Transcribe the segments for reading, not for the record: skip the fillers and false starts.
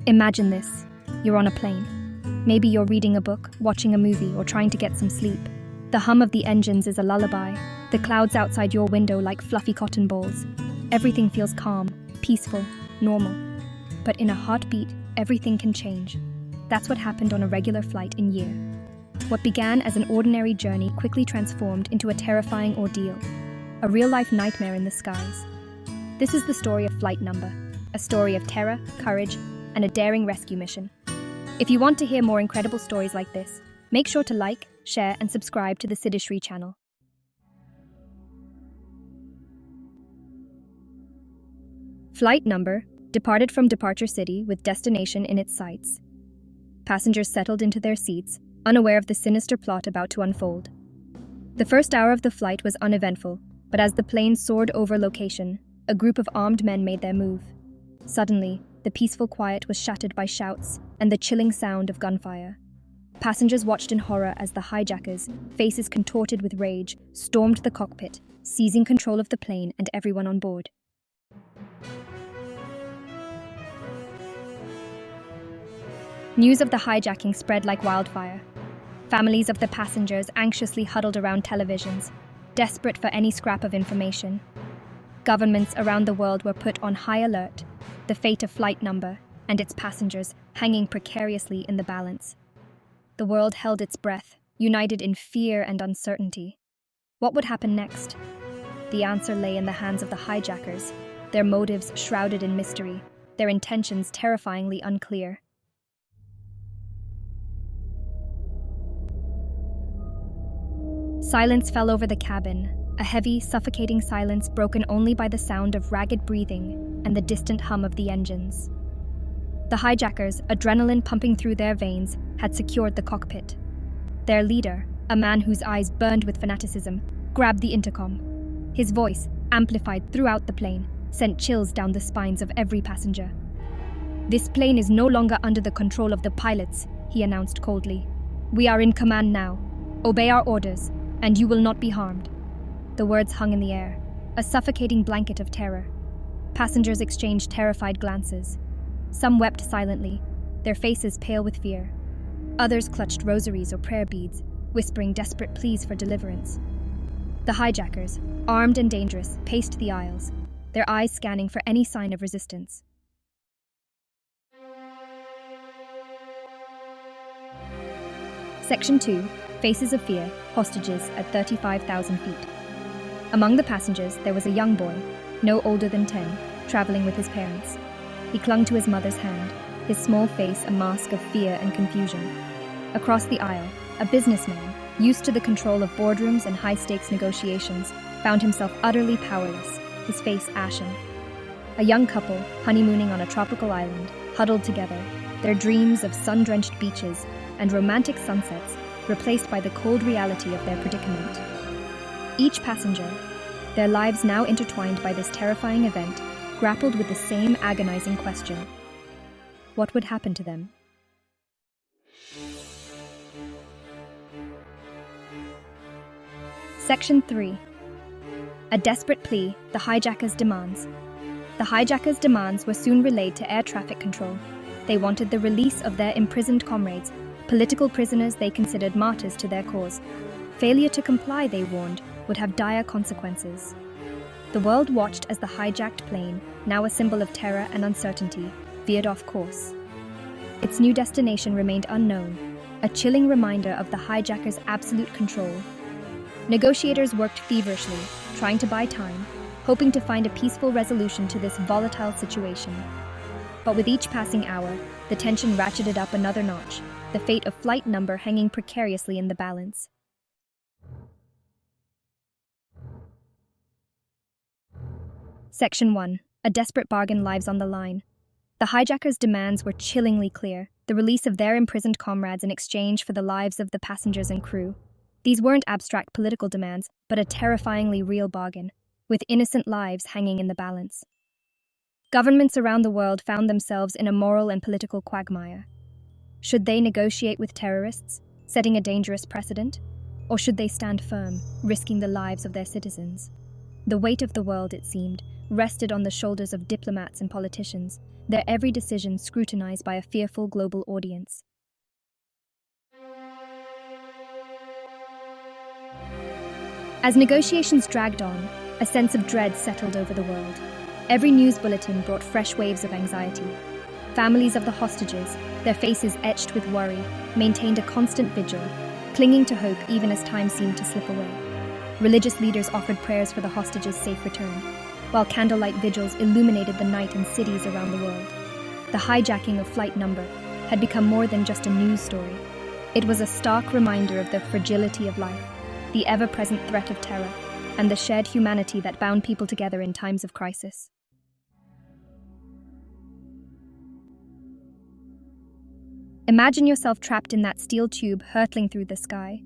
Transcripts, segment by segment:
Imagine this. You're on a plane. Maybe you're reading a book, watching a movie, or trying to get some sleep. The hum of the engines is a lullaby, the clouds outside your window like fluffy cotton balls. Everything feels calm, peaceful, normal. But in a heartbeat, everything can change. That's what happened on a regular flight in Year. What began as an ordinary journey quickly transformed into a terrifying ordeal, a real-life nightmare in the skies. This is the story of Flight Number, a story of terror, courage, and a daring rescue mission. If you want to hear more incredible stories like this, make sure to like, share, and subscribe to the Siddhishri channel. Flight Number departed from Departure City with destination in its sights. Passengers settled into their seats, unaware of the sinister plot about to unfold. The first hour of the flight was uneventful, but as the plane soared over location, a group of armed men made their move. Suddenly, the peaceful quiet was shattered by shouts and the chilling sound of gunfire. Passengers watched in horror as the hijackers, faces contorted with rage, stormed the cockpit, seizing control of the plane and everyone on board. News of the hijacking spread like wildfire. Families of the passengers anxiously huddled around televisions, desperate for any scrap of information. Governments around the world were put on high alert, the fate of Flight Number and its passengers hanging precariously in the balance. The world held its breath, united in fear and uncertainty. What would happen next? The answer lay in the hands of the hijackers, their motives shrouded in mystery, their intentions terrifyingly unclear. Silence fell over the cabin, a heavy, suffocating silence broken only by the sound of ragged breathing and the distant hum of the engines. The hijackers, adrenaline pumping through their veins, had secured the cockpit. Their leader, a man whose eyes burned with fanaticism, grabbed the intercom. His voice, amplified throughout the plane, sent chills down the spines of every passenger. "This plane is no longer under the control of the pilots," he announced coldly. "We are in command now. Obey our orders, and you will not be harmed." The words hung in the air, a suffocating blanket of terror. Passengers exchanged terrified glances. Some wept silently, their faces pale with fear. Others clutched rosaries or prayer beads, whispering desperate pleas for deliverance. The hijackers, armed and dangerous, paced the aisles, their eyes scanning for any sign of resistance. Section 2. Faces of Fear, Hostages at 35,000 feet. Among the passengers, there was a young boy, no older than 10, traveling with his parents. He clung to his mother's hand, his small face a mask of fear and confusion. Across the aisle, a businessman, used to the control of boardrooms and high-stakes negotiations, found himself utterly powerless, his face ashen. A young couple, honeymooning on a tropical island, huddled together, their dreams of sun-drenched beaches and romantic sunsets replaced by the cold reality of their predicament. Each passenger, their lives now intertwined by this terrifying event, grappled with the same agonizing question. What would happen to them? Section 3. A desperate plea, the hijackers' demands. The hijackers' demands were soon relayed to air traffic control. They wanted the release of their imprisoned comrades, political prisoners they considered martyrs to their cause. Failure to comply, they warned, would have dire consequences. The world watched as the hijacked plane, now a symbol of terror and uncertainty, veered off course. Its new destination remained unknown, a chilling reminder of the hijackers' absolute control. Negotiators worked feverishly, trying to buy time, hoping to find a peaceful resolution to this volatile situation. But with each passing hour, the tension ratcheted up another notch, the fate of Flight Number hanging precariously in the balance. Section 1. A desperate bargain, lives on the line. The hijackers' demands were chillingly clear, the release of their imprisoned comrades in exchange for the lives of the passengers and crew. These weren't abstract political demands, but a terrifyingly real bargain, with innocent lives hanging in the balance. Governments around the world found themselves in a moral and political quagmire. Should they negotiate with terrorists, setting a dangerous precedent? Or should they stand firm, risking the lives of their citizens? The weight of the world, it seemed, rested on the shoulders of diplomats and politicians, their every decision scrutinized by a fearful global audience. As negotiations dragged on, a sense of dread settled over the world. Every news bulletin brought fresh waves of anxiety. Families of the hostages, their faces etched with worry, maintained a constant vigil, clinging to hope even as time seemed to slip away. Religious leaders offered prayers for the hostages' safe return, while candlelight vigils illuminated the night in cities around the world. The hijacking of Flight Number had become more than just a news story. It was a stark reminder of the fragility of life, the ever-present threat of terror, and the shared humanity that bound people together in times of crisis. Imagine yourself trapped in that steel tube hurtling through the sky.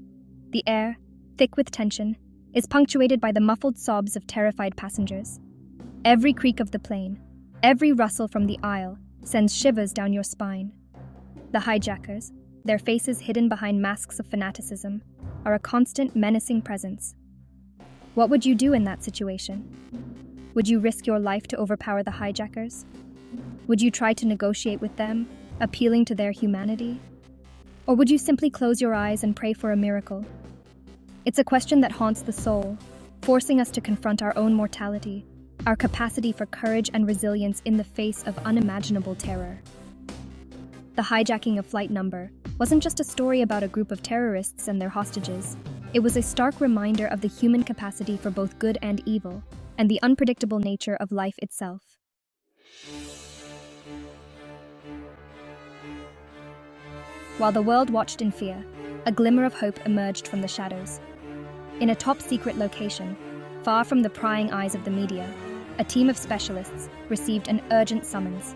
The air, thick with tension, is punctuated by the muffled sobs of terrified passengers. Every creak of the plane, every rustle from the aisle, sends shivers down your spine. The hijackers, their faces hidden behind masks of fanaticism, are a constant menacing presence. What would you do in that situation? Would you risk your life to overpower the hijackers? Would you try to negotiate with them, appealing to their humanity? Or would you simply close your eyes and pray for a miracle? It's a question that haunts the soul, forcing us to confront our own mortality, our capacity for courage and resilience in the face of unimaginable terror. The hijacking of Flight Number wasn't just a story about a group of terrorists and their hostages. It was a stark reminder of the human capacity for both good and evil, and the unpredictable nature of life itself. While the world watched in fear, a glimmer of hope emerged from the shadows. In a top-secret location, far from the prying eyes of the media, a team of specialists received an urgent summons.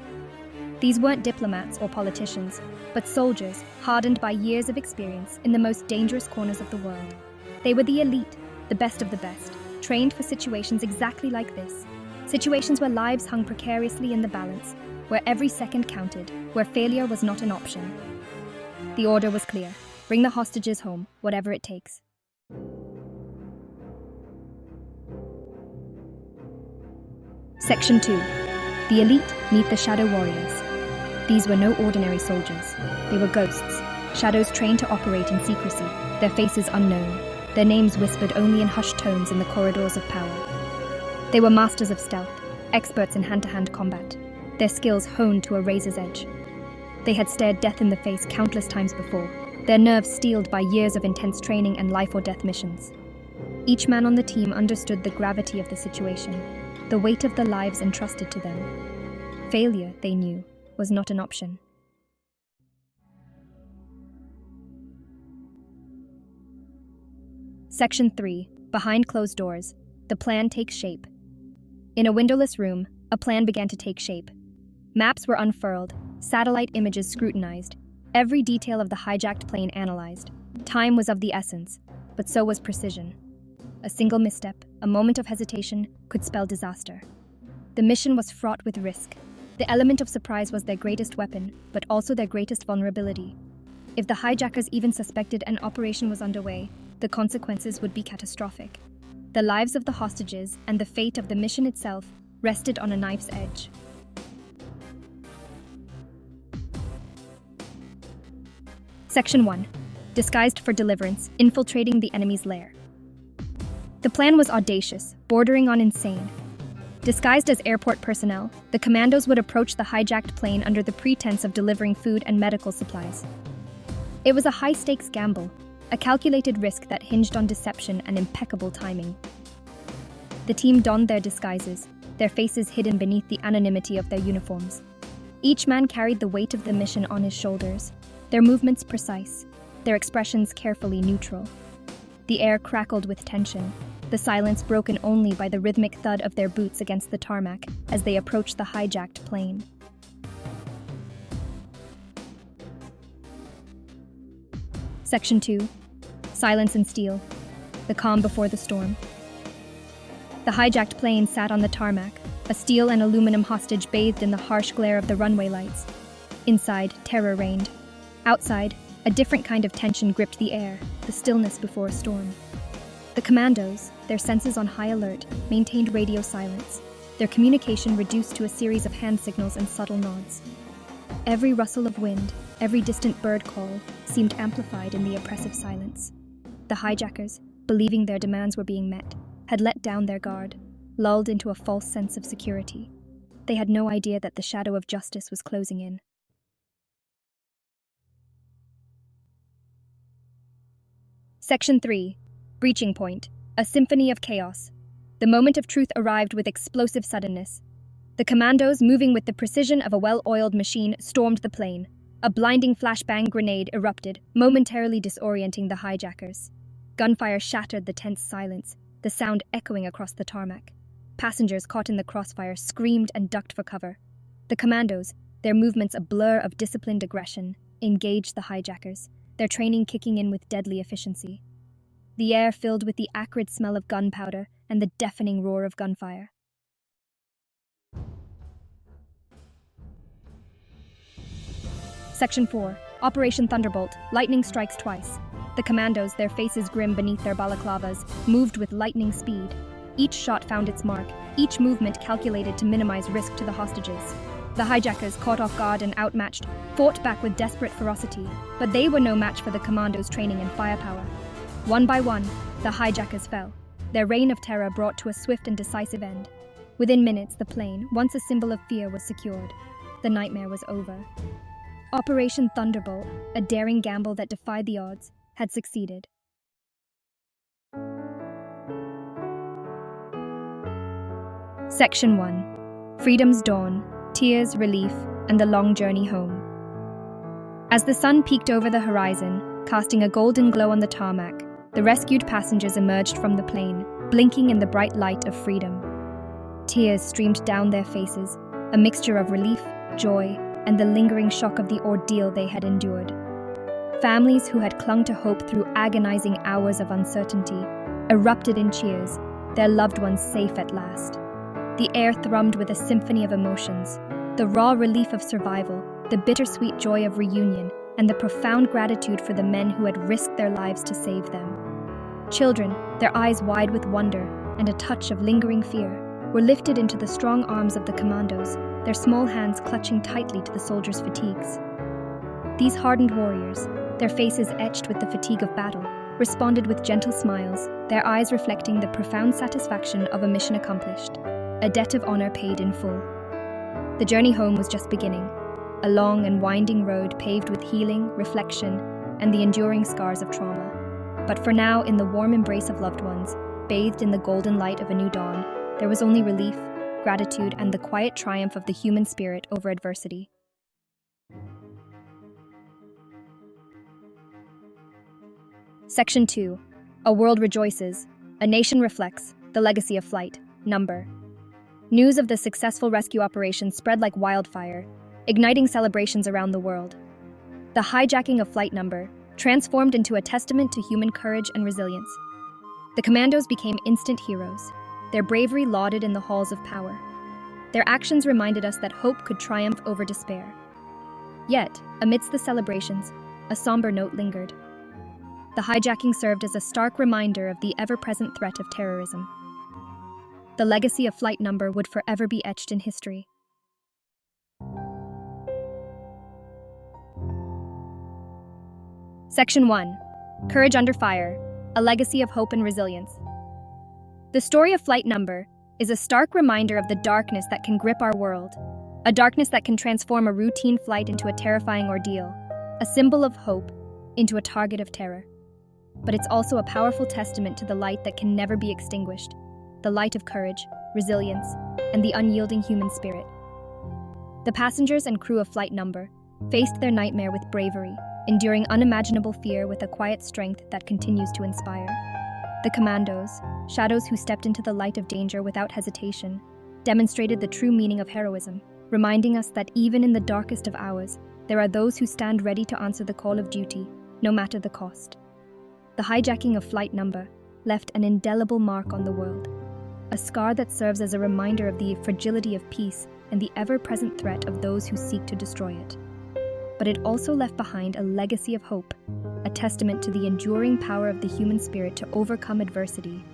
These weren't diplomats or politicians, but soldiers hardened by years of experience in the most dangerous corners of the world. They were the elite, the best of the best, trained for situations exactly like this. Situations where lives hung precariously in the balance, where every second counted, where failure was not an option. The order was clear: bring the hostages home, whatever it takes. Section 2. The elite meet the shadow warriors. These were no ordinary soldiers. They were ghosts, shadows trained to operate in secrecy, their faces unknown, their names whispered only in hushed tones in the corridors of power. They were masters of stealth, experts in hand-to-hand combat, their skills honed to a razor's edge. They had stared death in the face countless times before, their nerves steeled by years of intense training and life-or-death missions. Each man on the team understood the gravity of the situation, the weight of the lives entrusted to them. Failure, they knew, was not an option. Section 3. Behind closed doors, the plan takes shape. In a windowless room, a plan began to take shape. Maps were unfurled, satellite images scrutinized, every detail of the hijacked plane analyzed. Time was of the essence, but so was precision. A single misstep, a moment of hesitation, could spell disaster. The mission was fraught with risk. The element of surprise was their greatest weapon, but also their greatest vulnerability. If the hijackers even suspected an operation was underway, the consequences would be catastrophic. The lives of the hostages and the fate of the mission itself rested on a knife's edge. Section 1. Disguised for deliverance, infiltrating the enemy's lair. The plan was audacious, bordering on insane. Disguised as airport personnel, the commandos would approach the hijacked plane under the pretense of delivering food and medical supplies. It was a high-stakes gamble, a calculated risk that hinged on deception and impeccable timing. The team donned their disguises, their faces hidden beneath the anonymity of their uniforms. Each man carried the weight of the mission on his shoulders, their movements precise, their expressions carefully neutral. The air crackled with tension, the silence broken only by the rhythmic thud of their boots against the tarmac as they approached the hijacked plane. Section 2. Silence and steel. The calm before the storm. The hijacked plane sat on the tarmac, a steel and aluminum hostage bathed in the harsh glare of the runway lights. Inside, terror reigned. Outside, a different kind of tension gripped the air, the stillness before a storm. The commandos, their senses on high alert, maintained radio silence, their communication reduced to a series of hand signals and subtle nods. Every rustle of wind, every distant bird call seemed amplified in the oppressive silence. The hijackers, believing their demands were being met, had let down their guard, lulled into a false sense of security. They had no idea that the shadow of justice was closing in. Section 3. Breaching Point. A symphony of chaos. The moment of truth arrived with explosive suddenness. The commandos, moving with the precision of a well-oiled machine, stormed the plane. A blinding flashbang grenade erupted, momentarily disorienting the hijackers. Gunfire shattered the tense silence, the sound echoing across the tarmac. Passengers caught in the crossfire screamed and ducked for cover. The commandos, their movements a blur of disciplined aggression, engaged the hijackers, their training kicking in with deadly efficiency. The air filled with the acrid smell of gunpowder and the deafening roar of gunfire. Section 4. Operation Thunderbolt. Lightning strikes twice. The commandos, their faces grim beneath their balaclavas, moved with lightning speed. Each shot found its mark, each movement calculated to minimize risk to the hostages. The hijackers, caught off guard and outmatched, fought back with desperate ferocity, but they were no match for the commandos' training and firepower. One by one, the hijackers fell, their reign of terror brought to a swift and decisive end. Within minutes, the plane, once a symbol of fear, was secured. The nightmare was over. Operation Thunderbolt, a daring gamble that defied the odds, had succeeded. Section 1. Freedom's Dawn, Tears, Relief, and the Long Journey Home. As the sun peeked over the horizon, casting a golden glow on the tarmac, the rescued passengers emerged from the plane, blinking in the bright light of freedom. Tears streamed down their faces, a mixture of relief, joy, and the lingering shock of the ordeal they had endured. Families who had clung to hope through agonizing hours of uncertainty erupted in cheers, their loved ones safe at last. The air thrummed with a symphony of emotions, the raw relief of survival, the bittersweet joy of reunion, and the profound gratitude for the men who had risked their lives to save them. Children, their eyes wide with wonder and a touch of lingering fear, were lifted into the strong arms of the commandos, their small hands clutching tightly to the soldiers' fatigues. These hardened warriors, their faces etched with the fatigue of battle, responded with gentle smiles, their eyes reflecting the profound satisfaction of a mission accomplished, a debt of honor paid in full. The journey home was just beginning, a long and winding road paved with healing, reflection, and the enduring scars of trauma. But for now, in the warm embrace of loved ones, bathed in the golden light of a new dawn, there was only relief, gratitude, and the quiet triumph of the human spirit over adversity. Section 2. A World Rejoices. A Nation Reflects. The Legacy of Flight. Number. News of the successful rescue operation spread like wildfire, igniting celebrations around the world. The hijacking of Flight Number transformed into a testament to human courage and resilience. The commandos became instant heroes, their bravery lauded in the halls of power. Their actions reminded us that hope could triumph over despair. Yet, amidst the celebrations, a somber note lingered. The hijacking served as a stark reminder of the ever-present threat of terrorism. The legacy of Flight Number would forever be etched in history. Section 1. Courage Under Fire. A Legacy of Hope and Resilience. The story of Flight Number is a stark reminder of the darkness that can grip our world, a darkness that can transform a routine flight into a terrifying ordeal, a symbol of hope into a target of terror. But it's also a powerful testament to the light that can never be extinguished, the light of courage, resilience, and the unyielding human spirit. The passengers and crew of Flight Number faced their nightmare with bravery, enduring unimaginable fear with a quiet strength that continues to inspire. The commandos, shadows who stepped into the light of danger without hesitation, demonstrated the true meaning of heroism, reminding us that even in the darkest of hours, there are those who stand ready to answer the call of duty, no matter the cost. The hijacking of Flight Number left an indelible mark on the world, a scar that serves as a reminder of the fragility of peace and the ever-present threat of those who seek to destroy it. But it also left behind a legacy of hope, a testament to the enduring power of the human spirit to overcome adversity.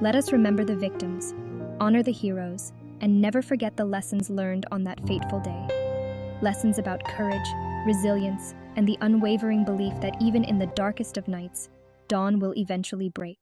Let us remember the victims, honor the heroes, and never forget the lessons learned on that fateful day. Lessons about courage, resilience, and the unwavering belief that even in the darkest of nights, dawn will eventually break.